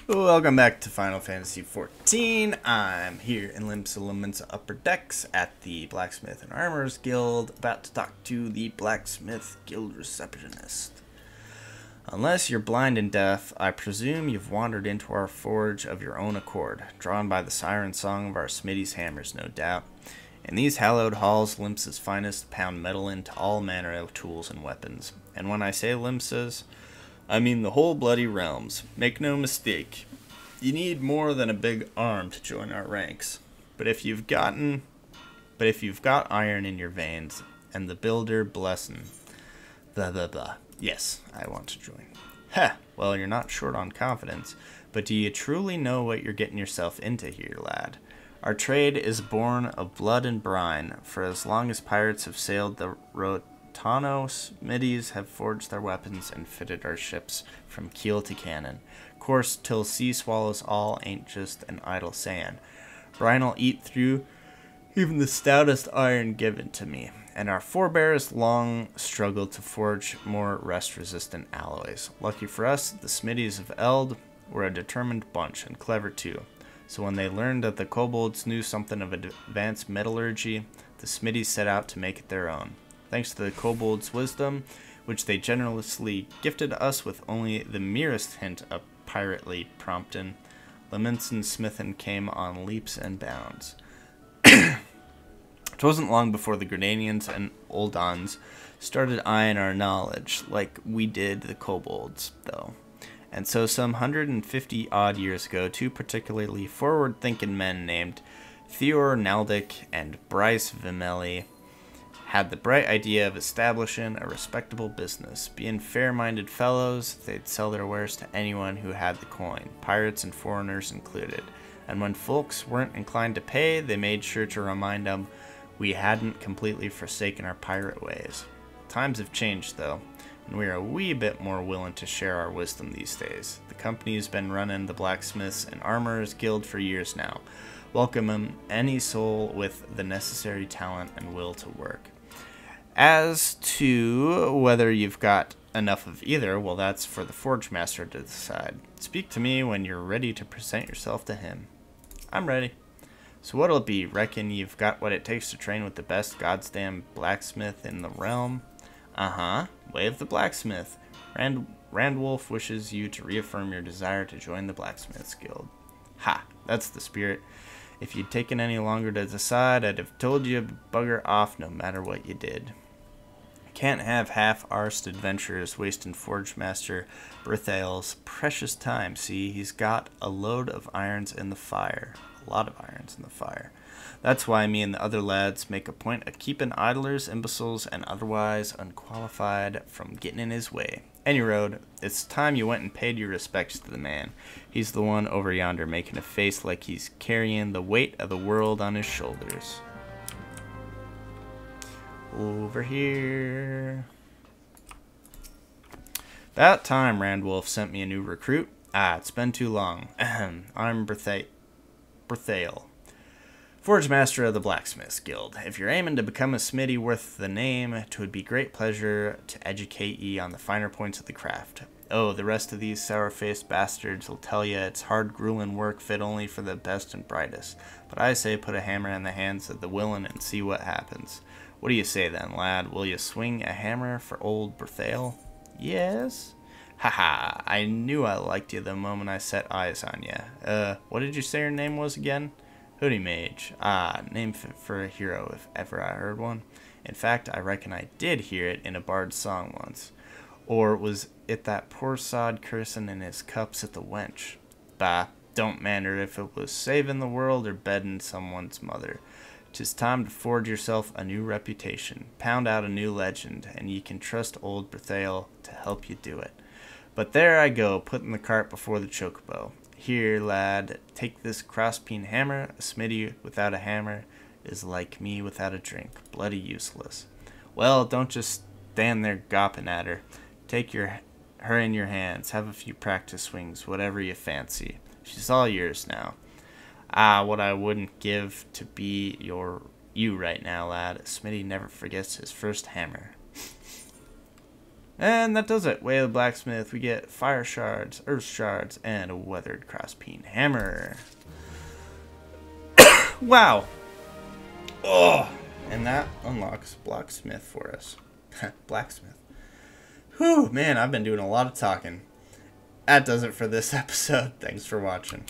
Welcome back to Final Fantasy XIV. I'm here in Limps Elements Upper Decks at the Blacksmith and Armorers Guild, about to talk to the Blacksmiths Guild receptionist. Unless you're blind and deaf, I presume you've wandered into our forge of your own accord, drawn by the siren song of our smithy's hammers, no doubt. In these hallowed halls, Limps' finest pound metal into all manner of tools and weapons. And when I say Limps', I mean the whole bloody realms. Make no mistake, you need more than a big arm to join our ranks. But if you've got iron in your veins and the builder blessing, blah blah blah. Yes, I want to join. Heh, well, you're not short on confidence, but do you truly know what you're getting yourself into here, lad? Our trade is born of blood and brine, for as long as pirates have sailed the Rotano, smithies have forged their weapons and fitted our ships from keel to cannon. Course till sea swallows all ain't just an idle sand. Brine'll eat through even the stoutest iron given to me, and our forebears long struggled to forge more rust-resistant alloys. Lucky for us, the smithies of Eld were a determined bunch, and clever too. So when they learned that the kobolds knew something of advanced metallurgy, the smithies set out to make it their own. Thanks to the kobolds' wisdom, which they generously gifted us with only the merest hint of pirately prompting, Laments and Smithin came on leaps and bounds. It wasn't long before the Grenadians and Oldons started eyeing our knowledge, like we did the kobolds, though. And so some 150-odd years ago, two particularly forward-thinking men named Theor Naldic and Bryce Vimeli had the bright idea of establishing a respectable business. Being fair-minded fellows, they'd sell their wares to anyone who had the coin, pirates and foreigners included. And when folks weren't inclined to pay, they made sure to remind them we hadn't completely forsaken our pirate ways. Times have changed, though, and we are a wee bit more willing to share our wisdom these days. The company's been running the Blacksmiths and Armorers Guild for years now, welcoming any soul with the necessary talent and will to work. As to whether you've got enough of either, well, that's for the Forgemaster to decide. Speak to me when you're ready to present yourself to him. I'm ready. So what'll it be? Reckon you've got what it takes to train with the best goddamn blacksmith in the realm? Uh-huh. Way of the Blacksmith. Randwulf wishes you to reaffirm your desire to join the Blacksmiths Guild. Ha! That's the spirit. If you'd taken any longer to decide, I'd have told you to bugger off no matter what you did. Can't have half-arsed adventurers wasting Forgemaster Brithael's precious time. See, he's got a load of irons in the fire. A lot of irons in the fire. That's why me and the other lads make a point of keeping idlers, imbeciles, and otherwise unqualified from getting in his way. Any road, it's time you went and paid your respects to the man. He's the one over yonder making a face like he's carrying the weight of the world on his shoulders. Over here. About time Randwulf sent me a new recruit. It's been too long. I'm Brithael, Forgemaster of the Blacksmiths Guild. If you're aiming to become a smithy worth the name, 'twould be great pleasure to educate ye on the finer points of the craft. Oh, the rest of these sour-faced bastards will tell you it's hard, grueling work fit only for the best and brightest. But I say put a hammer in the hands of the willing and see what happens. What do you say then, lad? Will you swing a hammer for old Brithael? Yes? Haha, I knew I liked you the moment I set eyes on you. What did you say your name was again? Hoodie Mage. Name fit for a hero if ever I heard one. In fact, I reckon I did hear it in a bard's song once. Or was it that poor sod cursing in his cups at the wench? Bah, don't matter if it was saving the world or bedding someone's mother. 'Tis time to forge yourself a new reputation, pound out a new legend, and ye can trust old Brithael to help you do it. But there I go, putting the cart before the chocobo. Here, lad, take this crosspeen hammer. A smithy without a hammer is like me without a drink, bloody useless. Well, don't just stand there gawping at her. Take her in your hands, have a few practice swings, whatever you fancy. She's all yours now. What I wouldn't give to be you right now, lad. A smithy never forgets his first hammer. And that does it. Way of the Blacksmith. We get fire shards, earth shards, and a weathered crosspeen hammer. Wow. Oh, and that unlocks Blacksmith for us. Blacksmith. Whew, man, I've been doing a lot of talking. That does it for this episode. Thanks for watching.